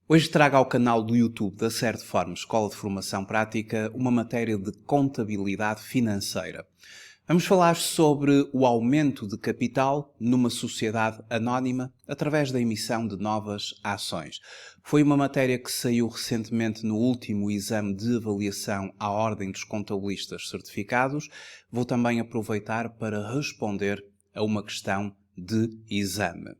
Hoje trago ao canal do YouTube da Certform Escola de Formação Prática uma matéria de contabilidade financeira. Vamos falar sobre o aumento de capital numa sociedade anónima através da emissão de novas ações. Foi uma matéria que saiu recentemente no último exame de avaliação à Ordem dos Contabilistas Certificados. Vou também aproveitar para responder a uma questão de exame.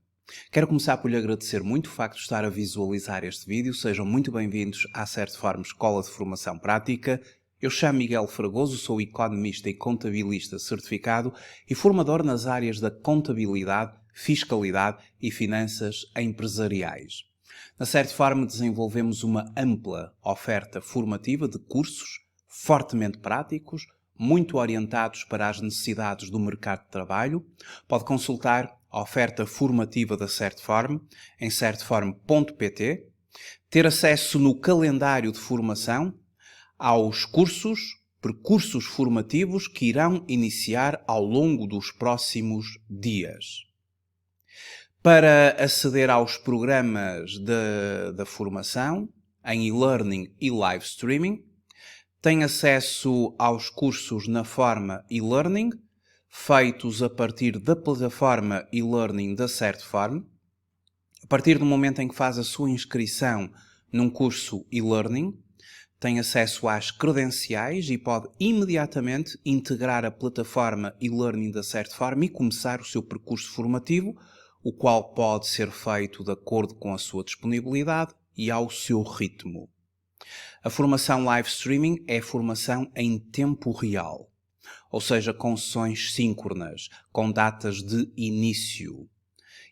Quero começar por lhe agradecer muito o facto de estar a visualizar este vídeo. Sejam muito bem-vindos à Certform Escola de Formação Prática. Eu chamo Miguel Fragoso, sou economista e contabilista certificado e formador nas áreas da contabilidade, fiscalidade e finanças empresariais. Na Certform desenvolvemos uma ampla oferta formativa de cursos fortemente práticos, muito orientados para as necessidades do mercado de trabalho. Pode consultar a oferta formativa da Certform em certform.pt, ter acesso no calendário de formação aos percursos formativos que irão iniciar ao longo dos próximos dias. Para aceder aos programas da formação em e-learning e live streaming, tem acesso aos cursos na forma e-learning, feitos a partir da plataforma e-learning da Certform. A partir do momento em que faz a sua inscrição num curso e-learning, tem acesso às credenciais e pode imediatamente integrar a plataforma e-learning da Certform e começar o seu percurso formativo, o qual pode ser feito de acordo com a sua disponibilidade e ao seu ritmo. A formação live streaming é formação em tempo real, ou seja, com sessões síncronas, com datas de início.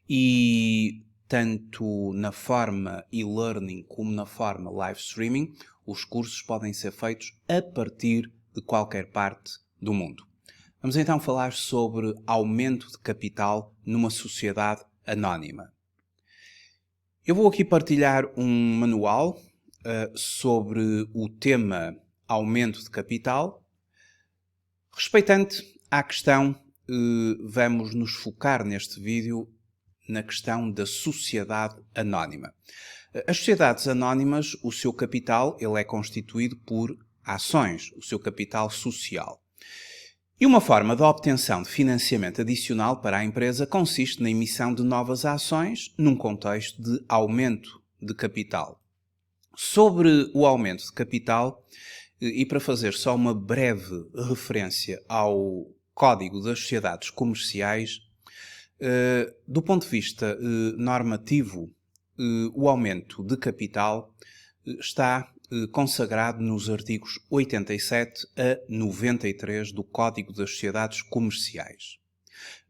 E tanto na forma e-learning como na forma live streaming, os cursos podem ser feitos a partir de qualquer parte do mundo. Vamos então falar sobre aumento de capital numa sociedade anónima. Eu vou aqui partilhar um manual sobre o tema aumento de capital. Respeitante à questão, vamos nos focar neste vídeo na questão da sociedade anónima. As sociedades anónimas, o seu capital ele é constituído por ações, o seu capital social. E uma forma de obtenção de financiamento adicional para a empresa consiste na emissão de novas ações num contexto de aumento de capital. Sobre o aumento de capital, e para fazer só uma breve referência ao Código das Sociedades Comerciais, do ponto de vista normativo, o aumento de capital está consagrado nos artigos 87 a 93 do Código das Sociedades Comerciais.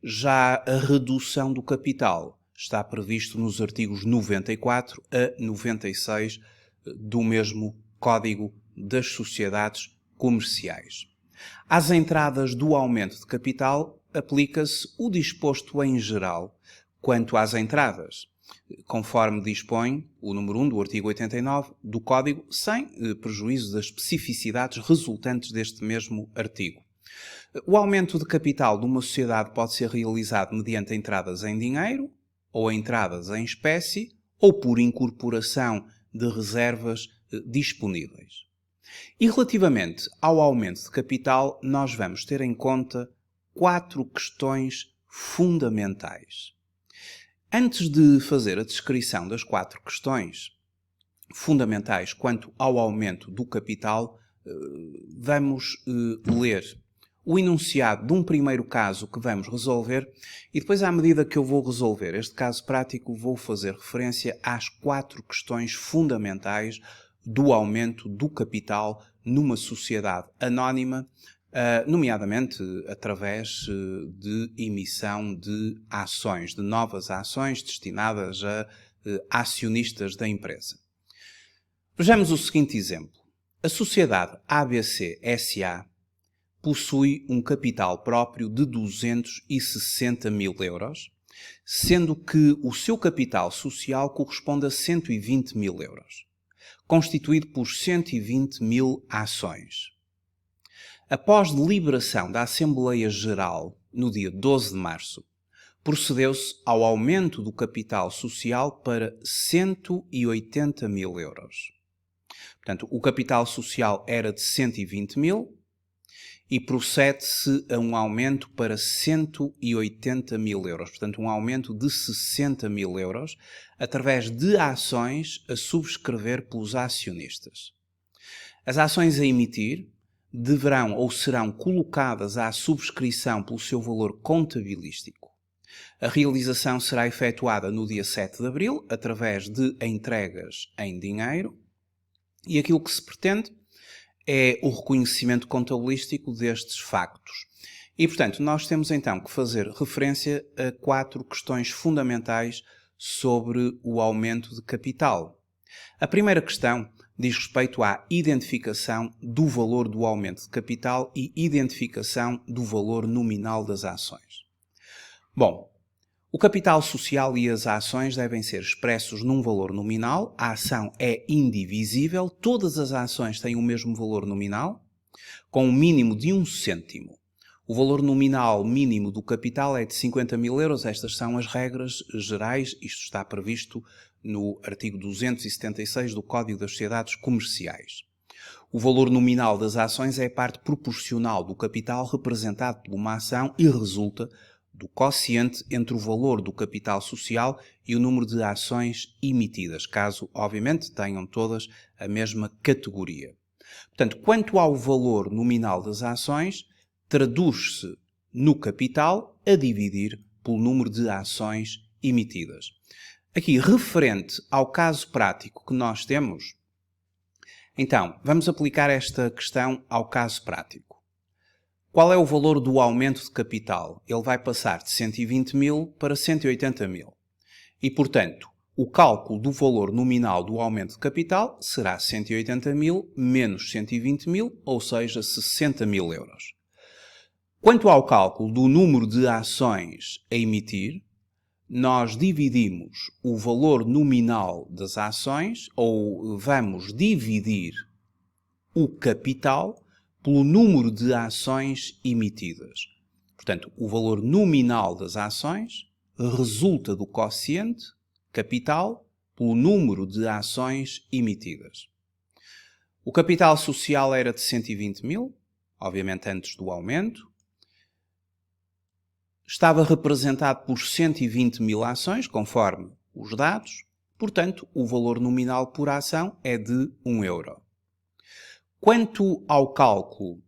Já a redução do capital está previsto nos artigos 94 a 96 do mesmo Código das Sociedades Comerciais. Às entradas do aumento de capital, aplica-se o disposto em geral quanto às entradas, conforme dispõe o número 1 do artigo 89 do Código, sem prejuízo das especificidades resultantes deste mesmo artigo. O aumento de capital de uma sociedade pode ser realizado mediante entradas em dinheiro, ou entradas em espécie, ou por incorporação de reservas disponíveis. E relativamente ao aumento de capital, nós vamos ter em conta 4 questões fundamentais. Antes de fazer a descrição das 4 questões fundamentais quanto ao aumento do capital, vamos ler o enunciado de um primeiro caso que vamos resolver e depois, à medida que eu vou resolver este caso prático, vou fazer referência às 4 questões fundamentais do aumento do capital numa sociedade anónima, nomeadamente através de emissão de ações, de novas ações destinadas a acionistas da empresa. Vejamos o seguinte exemplo. A sociedade ABC SA possui um capital próprio de 260 mil euros, sendo que o seu capital social corresponde a 120 mil euros, constituído por 120 mil ações. Após deliberação da Assembleia Geral, no dia 12 de março, procedeu-se ao aumento do capital social para 180 mil euros. Portanto, o capital social era de 120 mil e procede-se a um aumento para 180 mil euros. Portanto, um aumento de 60 mil euros através de ações a subscrever pelos acionistas. As ações a emitir deverão ou serão colocadas à subscrição pelo seu valor contabilístico. A realização será efetuada no dia 7 de abril, através de entregas em dinheiro, e aquilo que se pretende é o reconhecimento contabilístico destes factos. E, portanto, nós temos então que fazer referência a 4 questões fundamentais sobre o aumento de capital. A primeira questão diz respeito à identificação do valor do aumento de capital e identificação do valor nominal das ações. Bom, o capital social e as ações devem ser expressos num valor nominal. A ação é indivisível, todas as ações têm o mesmo valor nominal, com um mínimo de 1 cêntimo. O valor nominal mínimo do capital é de 50 mil euros. Estas são as regras gerais. Isto está previsto no artigo 276 do Código das Sociedades Comerciais. O valor nominal das ações é a parte proporcional do capital representado por uma ação e resulta do quociente entre o valor do capital social e o número de ações emitidas, caso, obviamente, tenham todas a mesma categoria. Portanto, quanto ao valor nominal das ações, traduz-se no capital a dividir pelo número de ações emitidas. Aqui, referente ao caso prático que nós temos, então, vamos aplicar esta questão ao caso prático. Qual é o valor do aumento de capital? Ele vai passar de 120 mil para 180 mil. E, portanto, o cálculo do valor nominal do aumento de capital será 180 mil menos 120 mil, ou seja, 60 mil euros. Quanto ao cálculo do número de ações a emitir, nós dividimos o valor nominal das ações, ou vamos dividir o capital pelo número de ações emitidas. Portanto, o valor nominal das ações resulta do quociente capital pelo número de ações emitidas. O capital social era de 120 mil, obviamente antes do aumento. Estava representado por 120 mil ações, conforme os dados. Portanto, o valor nominal por ação é de 1 euro. Quanto ao cálculo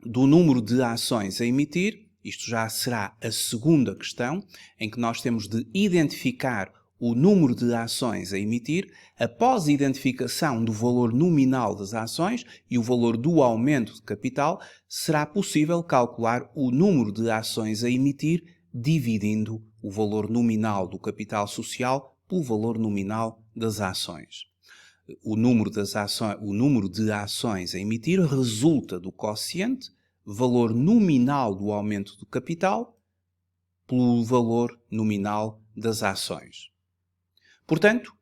do número de ações a emitir, isto já será a segunda questão, em que nós temos de identificar o número de ações a emitir. Após a identificação do valor nominal das ações e o valor do aumento de capital, será possível calcular o número de ações a emitir dividindo o valor nominal do capital social pelo valor nominal das ações. O número de ações a emitir resulta do quociente, valor nominal do aumento do capital, pelo valor nominal das ações. Portanto,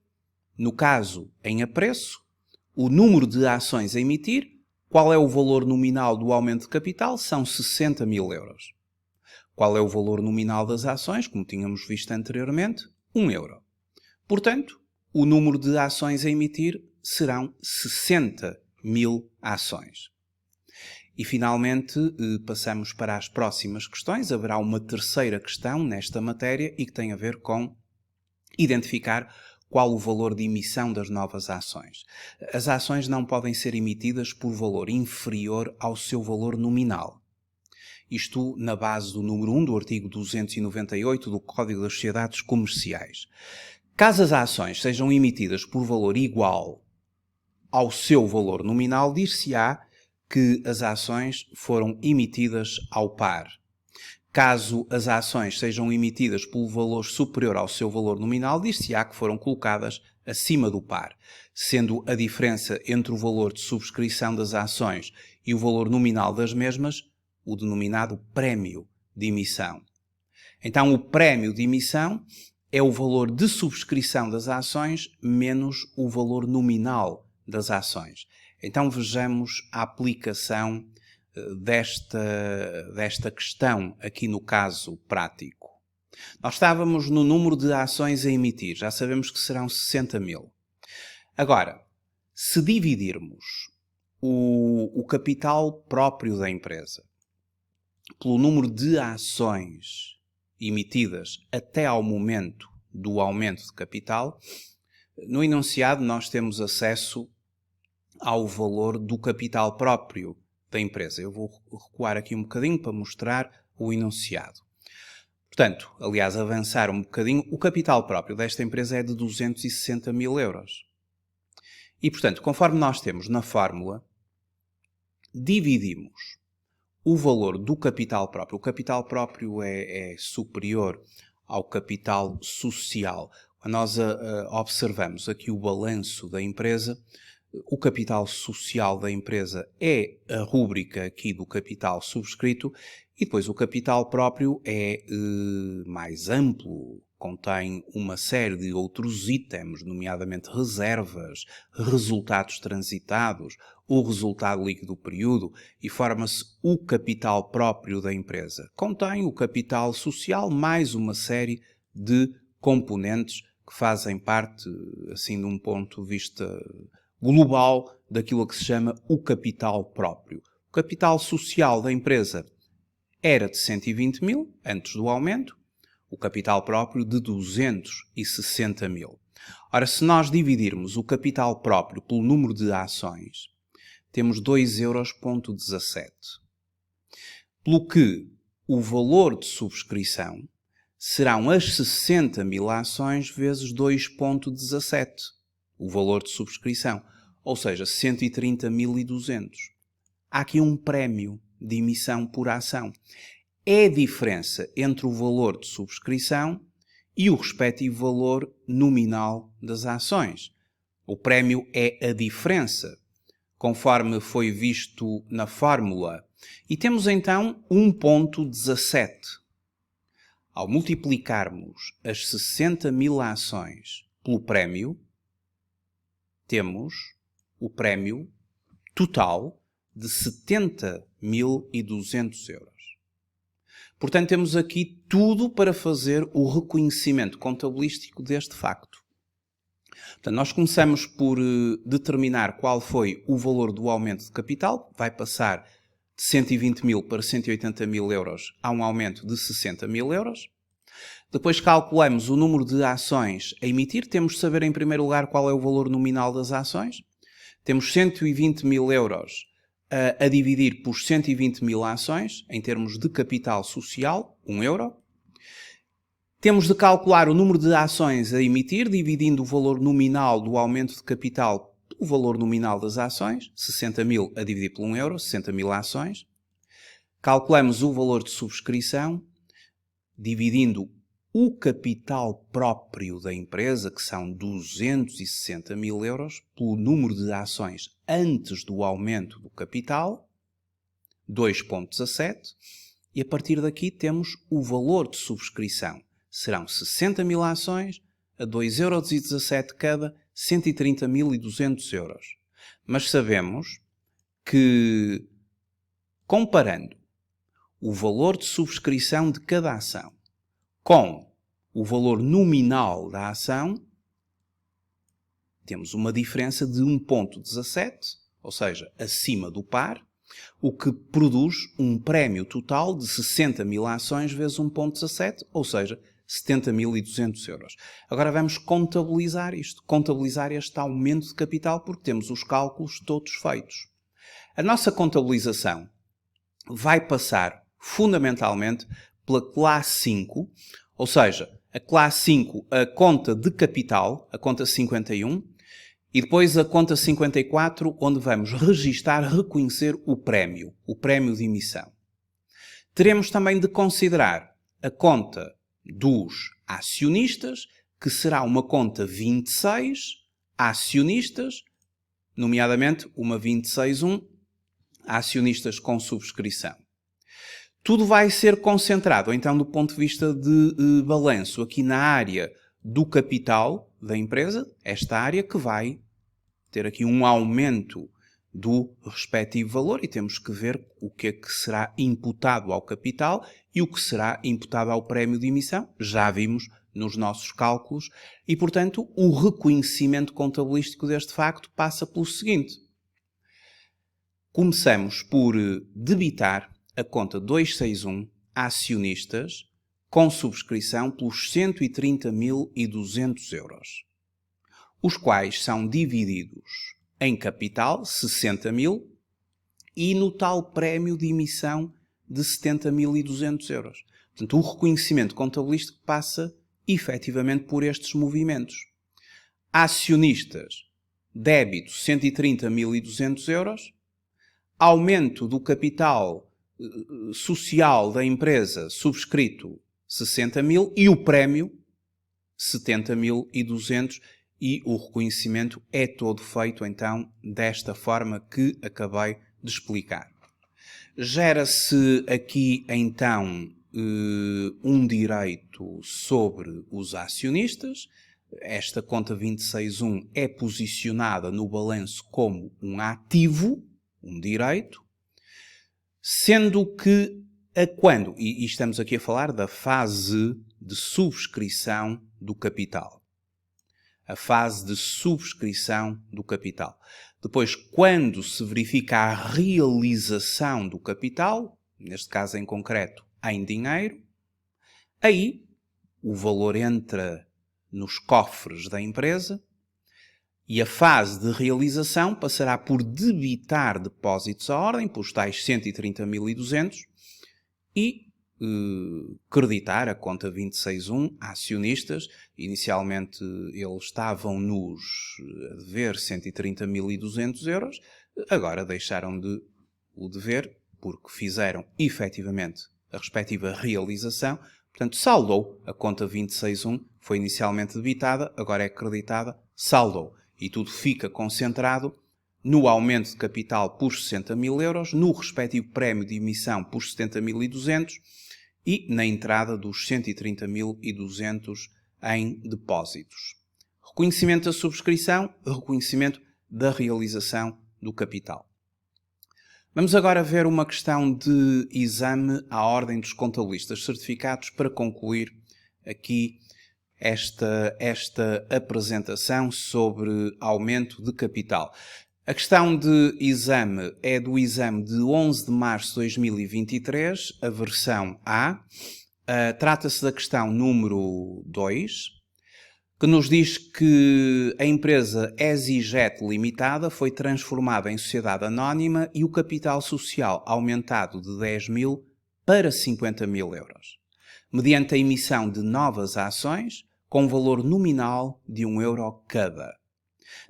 no caso em apreço, o número de ações a emitir, qual é o valor nominal do aumento de capital? São 60 mil euros. Qual é o valor nominal das ações? Como tínhamos visto anteriormente, 1 euro. Portanto, o número de ações a emitir serão 60 mil ações. E, finalmente, passamos para as próximas questões. Haverá uma terceira questão nesta matéria e que tem a ver com identificar qual o valor de emissão das novas ações. As ações não podem ser emitidas por valor inferior ao seu valor nominal. Isto na base do número 1 do artigo 298 do Código das Sociedades Comerciais. Caso as ações sejam emitidas por valor igual ao seu valor nominal, dir-se-á que as ações foram emitidas ao par. Caso as ações sejam emitidas pelo valor superior ao seu valor nominal, dir-se-á que foram colocadas acima do par, sendo a diferença entre o valor de subscrição das ações e o valor nominal das mesmas o denominado prémio de emissão. Então, o prémio de emissão é o valor de subscrição das ações menos o valor nominal das ações. Então, vejamos a aplicação desta questão aqui no caso prático. Nós estávamos no número de ações a emitir, já sabemos que serão 60 mil. Agora, se dividirmos o capital próprio da empresa pelo número de ações emitidas até ao momento do aumento de capital, no enunciado nós temos acesso ao valor do capital próprio da empresa. Eu vou recuar aqui um bocadinho para mostrar o enunciado. Portanto, aliás, avançar um bocadinho, o capital próprio desta empresa é de 260 mil euros. E, portanto, conforme nós temos na fórmula, dividimos o valor do capital próprio. O capital próprio é superior ao capital social. Quando nós observamos aqui o balanço da empresa, o capital social da empresa é a rúbrica aqui do capital subscrito e depois o capital próprio é mais amplo, contém uma série de outros itens, nomeadamente reservas, resultados transitados, o resultado líquido do período e forma-se o capital próprio da empresa. Contém o capital social mais uma série de componentes que fazem parte, assim, de um ponto de vista global daquilo que se chama o capital próprio. O capital social da empresa era de 120 mil, antes do aumento, o capital próprio de 260 mil. Ora, se nós dividirmos o capital próprio pelo número de ações, temos 2,17 €. Pelo que o valor de subscrição serão as 60 mil ações vezes 2,17, o valor de subscrição, ou seja, 130.200. Há aqui um prémio de emissão por ação. É a diferença entre o valor de subscrição e o respectivo valor nominal das ações. O prémio é a diferença, conforme foi visto na fórmula. E temos então 1,17. Ao multiplicarmos as 60 mil ações pelo prémio, temos o prémio total de 70.200 euros. Portanto, temos aqui tudo para fazer o reconhecimento contabilístico deste facto. Portanto, nós começamos por determinar qual foi o valor do aumento de capital. Vai passar de 120 mil para 180 mil euros a um aumento de 60 mil euros. Depois calculamos o número de ações a emitir. Temos de saber, em primeiro lugar, qual é o valor nominal das ações. Temos 120 mil euros a dividir por 120 mil ações, em termos de capital social, 1 euro. Temos de calcular o número de ações a emitir, dividindo o valor nominal do aumento de capital pelo valor nominal das ações, 60 mil a dividir por 1 euro, 60 mil ações. Calculamos o valor de subscrição, dividindo o capital próprio da empresa, que são 260 mil euros, pelo número de ações antes do aumento do capital, 2,17, e a partir daqui temos o valor de subscrição. Serão 60 mil ações, a 2,17 € cada, 130.200 euros. Mas sabemos que, comparando o valor de subscrição de cada ação com o valor nominal da ação, temos uma diferença de 1,17, ou seja, acima do par, o que produz um prémio total de 60 mil ações vezes 1,17, ou seja, 70.200 euros. Agora vamos contabilizar isto, contabilizar este aumento de capital, porque temos os cálculos todos feitos. A nossa contabilização vai passar fundamentalmente pela classe 5, ou seja, a classe 5, a conta de capital, a conta 51, e depois a conta 54, onde vamos registar, reconhecer o prémio de emissão. Teremos também de considerar a conta dos acionistas, que será uma conta 26, acionistas, nomeadamente uma 26.1, acionistas com subscrição. Tudo vai ser concentrado, então, do ponto de vista de balanço, aqui na área do capital da empresa, esta área que vai ter aqui um aumento do respectivo valor e temos que ver o que é que será imputado ao capital e o que será imputado ao prémio de emissão. Já vimos nos nossos cálculos e, portanto, o reconhecimento contabilístico deste facto passa pelo seguinte. Começamos por debitar a conta 261 a acionistas com subscrição pelos 130.200 euros, os quais são divididos em capital, 60.000, e no tal prémio de emissão de 70.200 euros. Portanto, o reconhecimento contabilístico passa efetivamente por estes movimentos. Acionistas, débito 130.200 euros, aumento do capital social da empresa subscrito 60.000 e o prémio 70.200 e o reconhecimento é todo feito então desta forma que acabei de explicar. Gera-se aqui então um direito sobre os acionistas. Esta conta 26.1 é posicionada no balanço como um ativo, um direito, sendo que a quando? E estamos aqui a falar da fase de subscrição do capital. A fase de subscrição do capital. Depois, quando se verifica a realização do capital, neste caso em concreto em dinheiro, aí o valor entra nos cofres da empresa e a fase de realização passará por debitar depósitos à ordem, pelos tais 130.200, e creditar a conta 26.1 a acionistas. Inicialmente eles estavam-nos a dever 130.200 euros, agora deixaram de o dever porque fizeram efetivamente a respectiva realização. Portanto, saldou a conta 26.1, foi inicialmente debitada, agora é creditada, saldou. E tudo fica concentrado no aumento de capital por 60.000 euros, no respectivo prémio de emissão por 70.200 e na entrada dos 130.200 em depósitos. Reconhecimento da subscrição, reconhecimento da realização do capital. Vamos agora ver uma questão de exame à ordem dos contabilistas certificados para concluir aqui esta apresentação sobre aumento de capital. A questão de exame é do exame de 11 de março de 2023, a versão A. Trata-se da questão número 2, que nos diz que a empresa EasyJet Limitada foi transformada em sociedade anónima e o capital social aumentado de 10.000 para 50.000 euros, mediante a emissão de novas ações com valor nominal de 1 euro cada.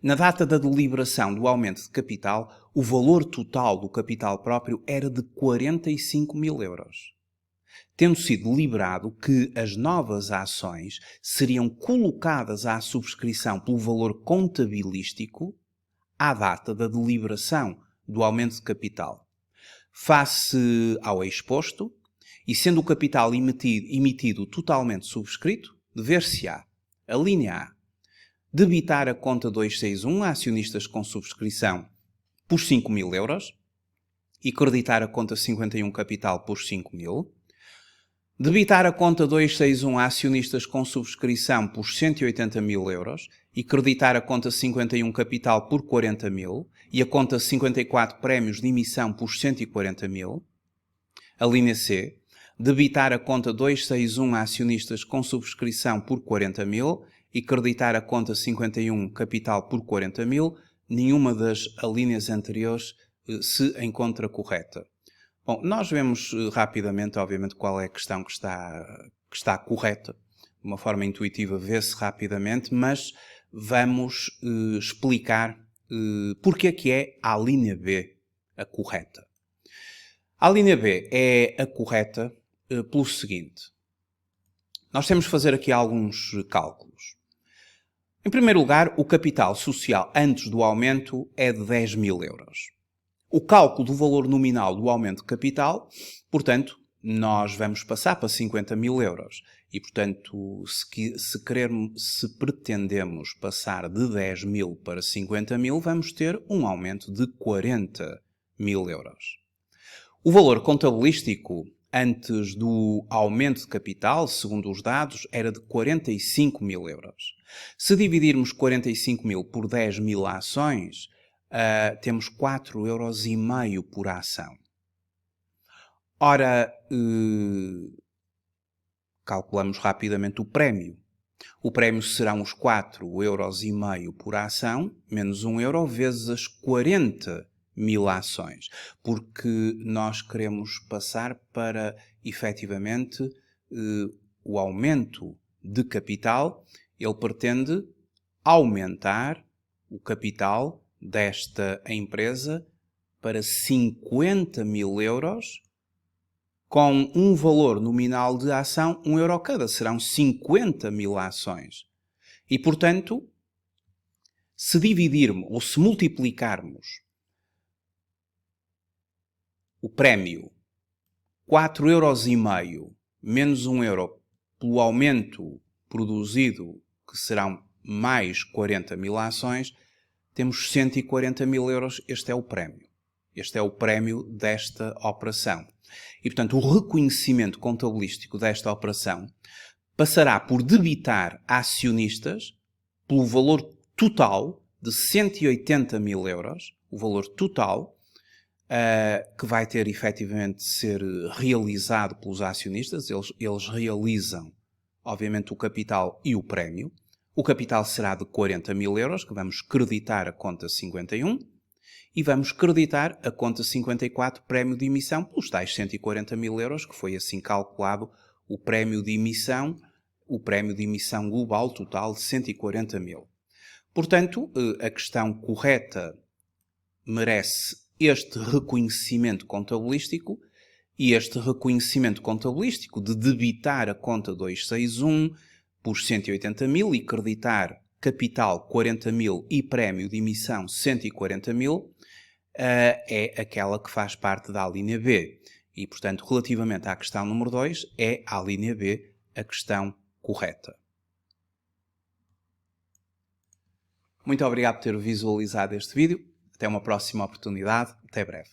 Na data da deliberação do aumento de capital, o valor total do capital próprio era de 45.000 euros, tendo sido deliberado que as novas ações seriam colocadas à subscrição pelo valor contabilístico à data da deliberação do aumento de capital. Face ao exposto, e sendo o capital emitido totalmente subscrito, dever-se-á, a linha A, debitar a conta 261 a acionistas com subscrição por 5.000 euros e creditar a conta 51 capital por 5.000. Debitar a conta 261 a acionistas com subscrição por 180.000 euros e creditar a conta 51 capital por 40.000 e a conta 54 prémios de emissão por 140.000. A linha C. Debitar a conta 261 a acionistas com subscrição por 40.000 e creditar a conta 51 capital por 40.000. Nenhuma das alíneas anteriores se encontra correta. Bom, nós vemos rapidamente, obviamente, qual é a questão que está correta. De uma forma intuitiva vê-se rapidamente, mas vamos explicar porque é que é a linha B a correta. A linha B é a correta pelo seguinte. Nós temos de fazer aqui alguns cálculos. Em primeiro lugar, o capital social antes do aumento é de 10.000 euros. O cálculo do valor nominal do aumento de capital, portanto, nós vamos passar para 50.000 euros. E, portanto, se pretendemos passar de 10 mil para 50 mil, vamos ter um aumento de 40 mil euros. O valor contabilístico antes do aumento de capital, segundo os dados, era de 45 mil euros. Se dividirmos 45 mil por 10 mil ações, temos 4,5 euros por ação. Ora, calculamos rapidamente o prémio. O prémio serão os 4,5 euros por ação, menos 1 euro, vezes as 40 mil ações. Porque nós queremos passar para, efetivamente, o aumento de capital. Ele pretende aumentar o capital desta empresa para 50 mil euros, com um valor nominal de ação 1 euro cada. Serão 50 mil ações. E, portanto, se dividirmos ou se multiplicarmos o prémio 4,5 euros menos 1 euro pelo aumento produzido, que serão mais 40 mil ações, temos 140 mil euros. Este é o prémio. Este é o prémio desta operação. E, portanto, o reconhecimento contabilístico desta operação passará por debitar a acionistas pelo valor total de 180 mil euros, o valor total, que vai ter efetivamente de ser realizado pelos acionistas. Eles realizam, obviamente, o capital e o prémio. O capital será de 40 mil euros, que vamos creditar a conta 51, e vamos creditar a conta 54, prémio de emissão, pelos tais 140 mil euros, que foi assim calculado o prémio de emissão global total de 140 mil. Portanto, a questão correta merece este reconhecimento contabilístico, e este reconhecimento contabilístico de debitar a conta 261 por 180 mil e creditar capital 40 mil e prémio de emissão 140 mil, é aquela que faz parte da alínea B. E, portanto, relativamente à questão número 2, é a alínea B a questão correta. Muito obrigado por ter visualizado este vídeo. Até uma próxima oportunidade. Até breve.